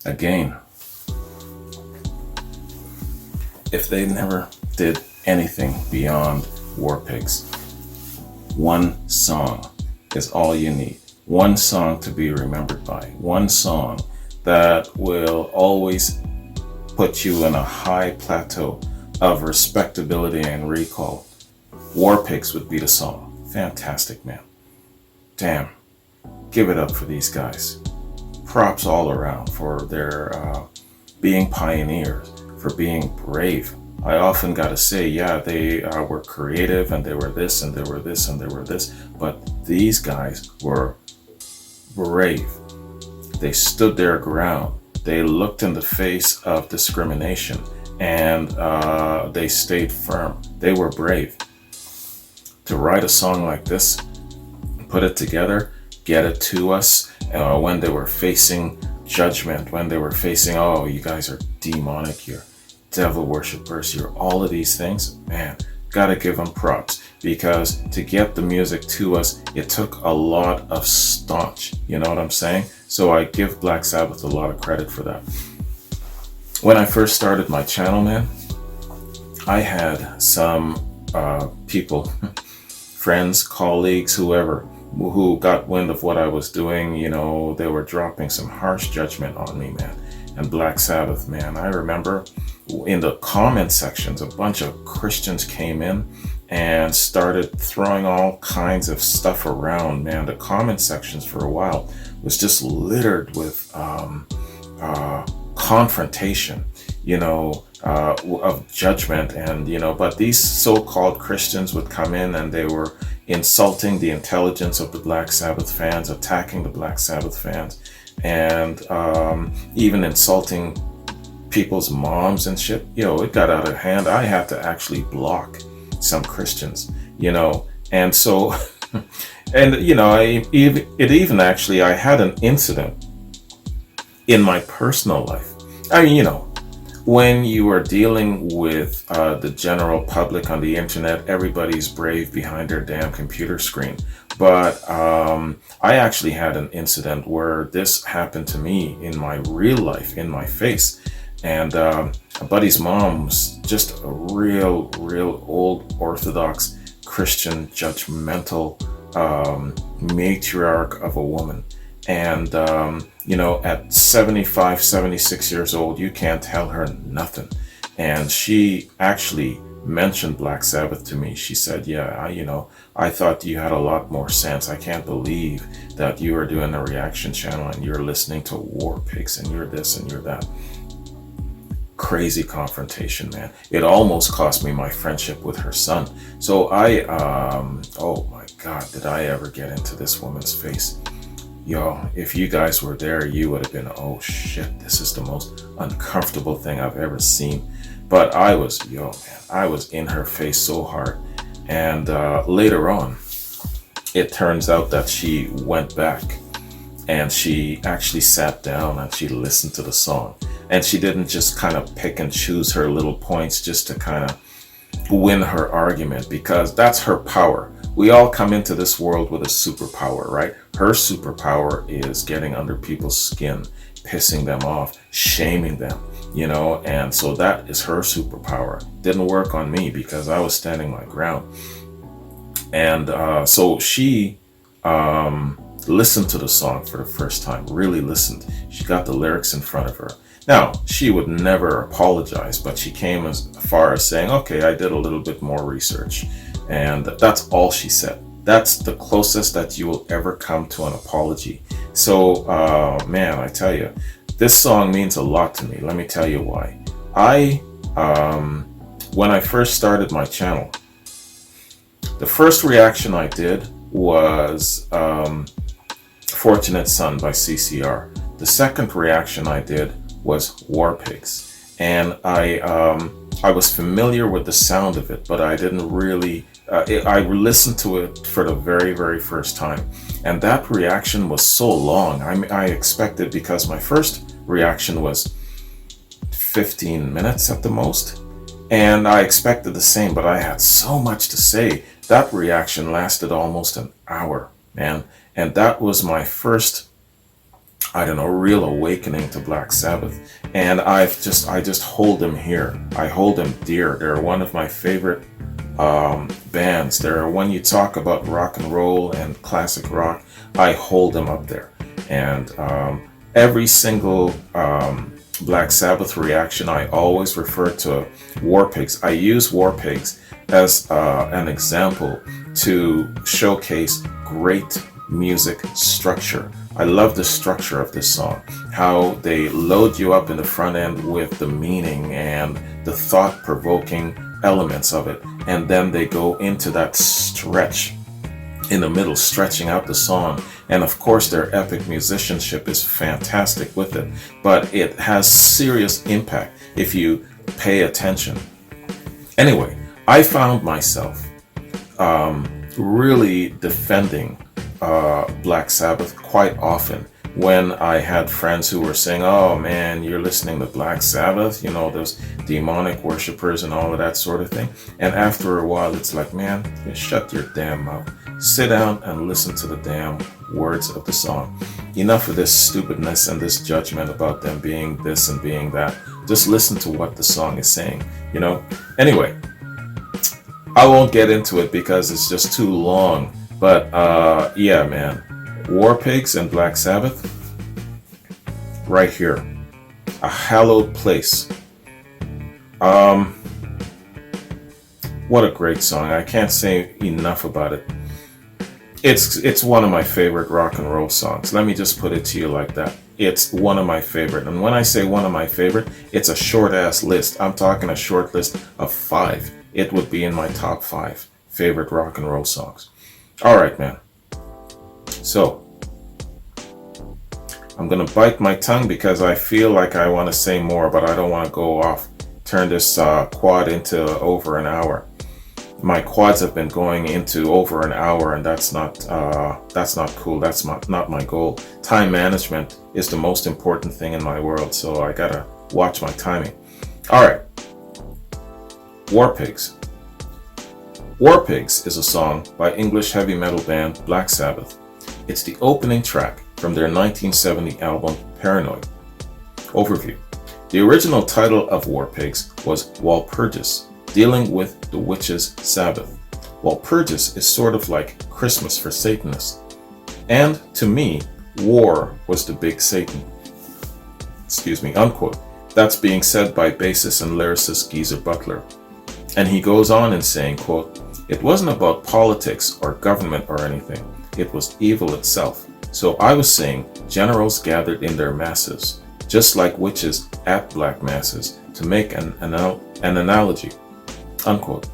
Again, if they never did anything beyond War Pigs, one song is all you need. One song to be remembered by. One song that will always put you in a high plateau of respectability and recall. War Pigs would be the song. Fantastic, man. Damn. Give it up for these guys. Props all around for their being pioneers, for being brave. I often got to say, yeah, they were creative and they were this and they were this and they were this, but these guys were brave. They stood their ground. They looked in the face of discrimination and they stayed firm. They were brave. To write a song like this, put it together, get it to us when they were facing judgment, when they were facing, oh, you guys are demonic, you're devil worshippers, you're all of these things, man, gotta give them props, because to get the music to us, it took a lot of staunch, you know what I'm saying? So I give Black Sabbath a lot of credit for that. When I first started my channel, man, I had some people, friends, colleagues, whoever, who got wind of what I was doing. You know, they were dropping some harsh judgment on me, man. And Black Sabbath, man, I remember in the comment sections, a bunch of Christians came in and started throwing all kinds of stuff around, man. The comment sections for a while was just littered with confrontation, you know, of judgment. And, you know, but these so-called Christians would come in and they were insulting the intelligence of the Black Sabbath fans, attacking the Black Sabbath fans, and even insulting people's moms and shit. You know, it got out of hand. I had to actually block some Christians, you know, and so, and, you know, I had an incident in my personal life. I mean, you know, when you are dealing with the general public on the internet, everybody's brave behind their damn computer screen. But I actually had an incident where this happened to me in my real life, in my face. And a buddy's mom was just a real old Orthodox Christian, judgmental matriarch of a woman. And, you know, at 75, 76 years old, you can't tell her nothing. And she actually mentioned Black Sabbath to me. She said, yeah, you know, I thought you had a lot more sense. I can't believe that you are doing a reaction channel and you're listening to War Pigs and you're this and you're that. Crazy confrontation, man. It almost cost me my friendship with her son. So I, oh my God, did I ever get into this woman's face? Yo, if you guys were there, you would have been, oh shit, this is the most uncomfortable thing I've ever seen. But I was, yo, man, I was in her face so hard. And later on, it turns out that she went back and she actually sat down and she listened to the song. And she didn't just kind of pick and choose her little points just to kind of win her argument, because that's her power. We all come into this world with a superpower, right? Her superpower is getting under people's skin, pissing them off, shaming them, you know, and so that is her superpower. Didn't work on me because I was standing my ground. And so she listened to the song for the first time, really listened. She got the lyrics in front of her. Now, she would never apologize, but she came as far as saying, okay, I did a little bit more research. And that's all she said. That's the closest that you will ever come to an apology. So, man, I tell you, this song means a lot to me. Let me tell you why. When I first started my channel, the first reaction I did was Fortunate Son by CCR. The second reaction I did was War Pigs. And I was familiar with the sound of it, but I didn't really, I listened to it for the very first time. And that reaction was so long. I expected, because my first reaction was 15 minutes at the most. And I expected the same, but I had so much to say. That reaction lasted almost an hour, man. And that was my first I don't know, real awakening to Black Sabbath. And I just hold them here. I hold them dear. They're one of my favorite bands. They're, when you talk about rock and roll and classic rock, I hold them up there. And every single Black Sabbath reaction, I always refer to War Pigs. I use War Pigs as an example to showcase great music structure. I love the structure of this song, how they load you up in the front end with the meaning and the thought-provoking elements of it, and then they go into that stretch in the middle, stretching out the song. And of course their epic musicianship is fantastic with it, but it has serious impact if you pay attention. Anyway, I found myself really defending Black Sabbath quite often when I had friends who were saying, oh man, you're listening to Black Sabbath, you know, those demonic worshippers and all of that sort of thing. And after a while, it's like, man, just shut your damn mouth. Sit down and listen to the damn words of the song. Enough of this stupidness and this judgment about them being this and being that. Just listen to what the song is saying, you know? Anyway, I won't get into it because it's just too long. But yeah, man, War Pigs and Black Sabbath, right here, a hallowed place. What a great song! I can't say enough about it. It's one of my favorite rock and roll songs. Let me just put it to you like that. It's one of my favorite, and when I say one of my favorite, it's a short ass list. I'm talking a short list of 5. It would be in my top 5 favorite rock and roll songs. All right, man. So, I'm going to bite my tongue because I feel like I want to say more, but I don't want to go off, turn this quad into over an hour. My quads have been going into over an hour, and that's not cool. That's not my goal. Time management is the most important thing in my world, so I got to watch my timing. All right. War Pigs. War Pigs is a song by English heavy metal band Black Sabbath. It's the opening track from their 1970 album Paranoid. Overview. The original title of War Pigs was Walpurgis, dealing with the witches' Sabbath. Walpurgis is sort of like Christmas for Satanists. And to me, war was the big Satan. Unquote. That's being said by bassist and lyricist Geezer Butler. And he goes on in saying, quote, it wasn't about politics or government or anything. It was evil itself. So I was saying generals gathered in their masses, just like witches at black masses, to make an analogy, unquote.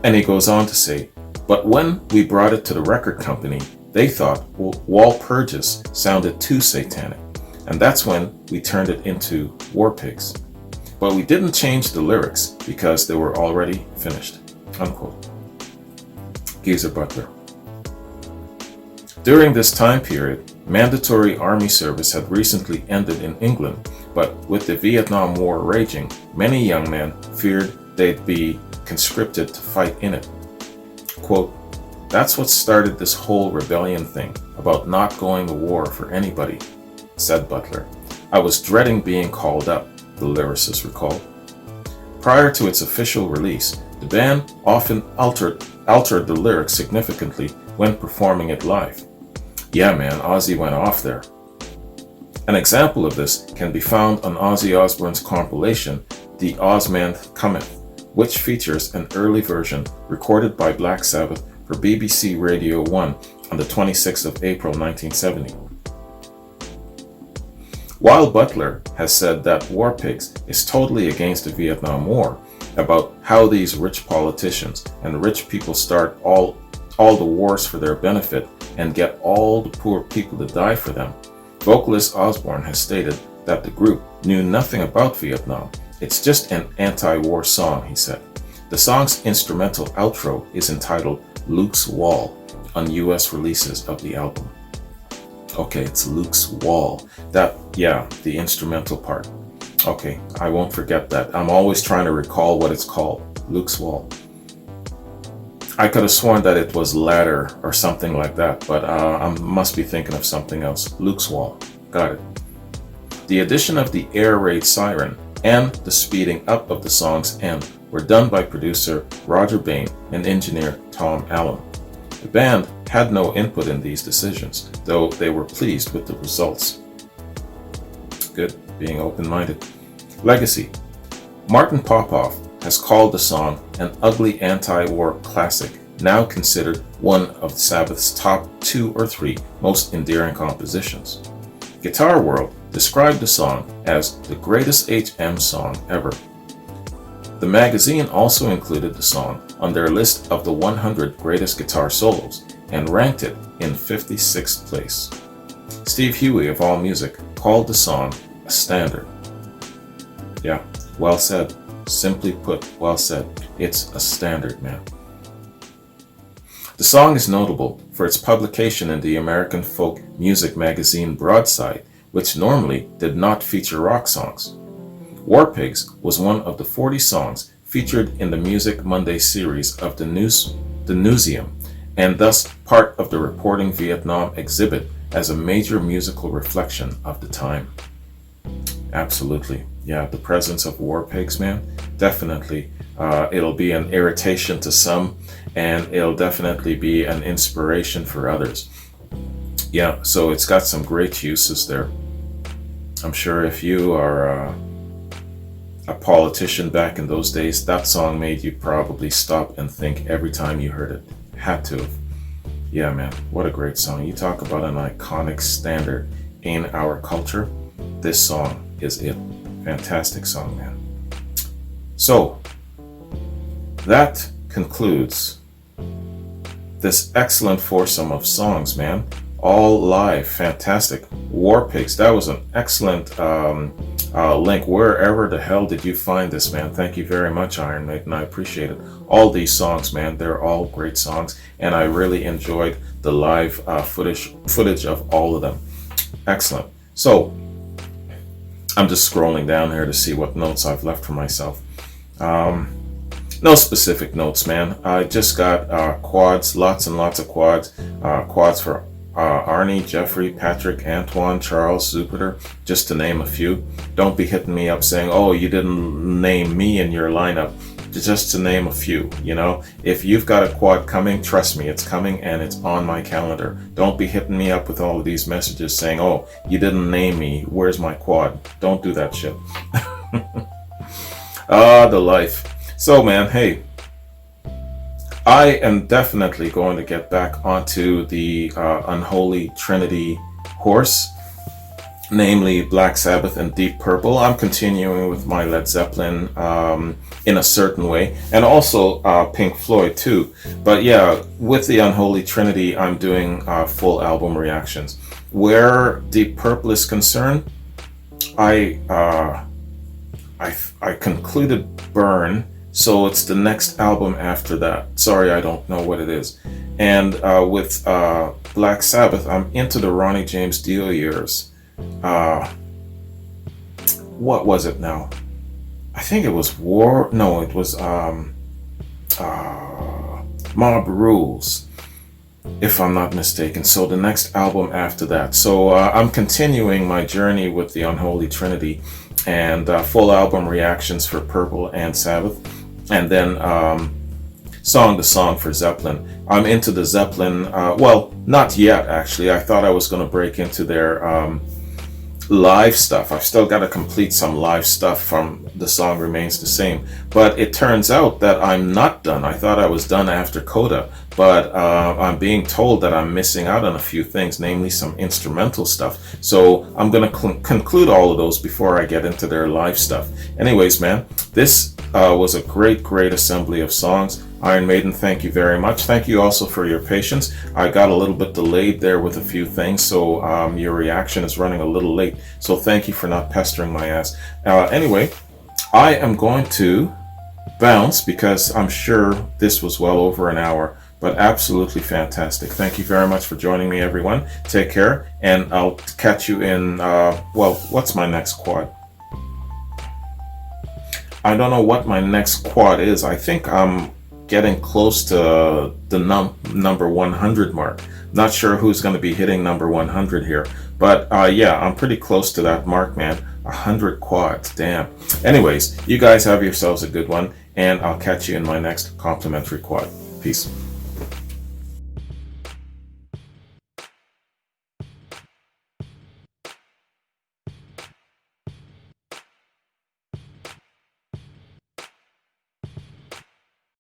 And he goes on to say, but when we brought it to the record company, they thought Walpurgis sounded too satanic. And that's when we turned it into War Pigs. But we didn't change the lyrics because they were already finished, unquote. Geezer Butler. During this time period, mandatory army service had recently ended in England, but with the Vietnam War raging, many young men feared they'd be conscripted to fight in it. Quote, that's what started this whole rebellion thing about not going to war for anybody, said Butler. I was dreading being called up, the lyricist recalled. Prior to its official release, the band often altered the lyrics significantly when performing it live. Yeah man, Ozzy went off there. An example of this can be found on Ozzy Osbourne's compilation, The Ozman Cometh, which features an early version recorded by Black Sabbath for BBC Radio 1 on the 26th of April 1970. While Butler has said that War Pigs is totally against the Vietnam War, about how these rich politicians and rich people start all the wars for their benefit and get all the poor people to die for them, vocalist Osbourne has stated that the group knew nothing about Vietnam. It's just an anti-war song, he said. The song's instrumental outro is entitled Luke's Wall on US releases of the album. Okay, it's Luke's Wall. The instrumental part. Okay, I won't forget that. I'm always trying to recall what it's called. Luke's Wall. I could have sworn that it was Ladder or something like that, but I must be thinking of something else. Luke's Wall. Got it. The addition of the air raid siren and the speeding up of the song's end were done by producer Roger Bain and engineer Tom Allen. The band had no input in these decisions, though they were pleased with the results. Good, being open-minded. Legacy. Martin Popoff has called the song an ugly anti-war classic, now considered one of Sabbath's top 2 or 3 most endearing compositions. Guitar World described the song as the greatest HM song ever. The magazine also included the song on their list of the 100 greatest guitar solos and ranked it in 56th place. Steve Huey of AllMusic called the song a standard. Yeah, well said. Simply put, well said. It's a standard, man. The song is notable for its publication in the American folk music magazine Broadside, which normally did not feature rock songs. War Pigs was one of the 40 songs featured in the Music Monday series of the Musicom, and thus part of the Reporting Vietnam exhibit as a major musical reflection of the time. Absolutely. Yeah, the presence of War Pigs, man, definitely. It'll be an irritation to some, and it'll definitely be an inspiration for others. Yeah, so it's got some great uses there. I'm sure if you are a politician back in those days, that song made you probably stop and think every time you heard it. Had to have. Yeah, man, what a great song. You talk about an iconic standard in our culture. This song is it. Fantastic song, man. So, that concludes this excellent foursome of songs, man. All live, fantastic. War Pigs, that was an excellent link. Wherever the hell did you find this, man? Thank you very much, Iron Maiden. I appreciate it. All these songs, man, they're all great songs, and I really enjoyed the live footage of all of them. Excellent. So, I'm just scrolling down here to see what notes I've left for myself. No specific notes, man. I just got quads, lots and lots of quads. Quads for Arnie, Jeffrey, Patrick, Antoine, Charles, Jupiter, just to name a few. Don't be hitting me up saying, oh, you didn't name me in your lineup. Just to name a few, you know. If you've got a quad coming, trust me, it's coming and it's on my calendar. Don't be hitting me up with all of these messages saying, oh, you didn't name me, where's my quad? Don't do that shit. The life. So, man, hey, I am definitely going to get back onto the Unholy Trinity horse, namely Black Sabbath and Deep Purple. I'm continuing with my Led Zeppelin in a certain way, and also Pink Floyd too. But yeah, with the Unholy Trinity, I'm doing full album reactions. Where Deep Purple is concerned, I concluded Burn, so it's the next album after that. Sorry, I don't know what it is. And with Black Sabbath, I'm into the Ronnie James Dio years. What was it now? I think it was it was Mob Rules, if I'm not mistaken. So the next album after that. So I'm continuing my journey with the Unholy Trinity, and full album reactions for Purple and Sabbath, and then song to song for Zeppelin. I'm into the Zeppelin, well, not yet actually. I thought I was going to break into their live stuff. I've still got to complete some live stuff from The Song Remains the Same, but it turns out that I'm not done. I thought I was done after Coda, but I'm being told that I'm missing out on a few things, namely some instrumental stuff. So I'm going to conclude all of those before I get into their live stuff. Anyways, man, this was a great assembly of songs. Iron Maiden, thank you very much. Thank you also for your patience. I got a little bit delayed there with a few things, so your reaction is running a little late. So thank you for not pestering my ass. Anyway, I am going to bounce because I'm sure this was well over an hour, but absolutely fantastic. Thank you very much for joining me, everyone. Take care, and I'll catch you in, well, what's my next quad? I don't know what my next quad is. I think I'm getting close to the number 100 mark. Not sure who's going to be hitting number 100 here, but yeah, I'm pretty close to that mark, man. 100 quads, damn. Anyways, you guys have yourselves a good one, and I'll catch you in my next complimentary quad. Peace.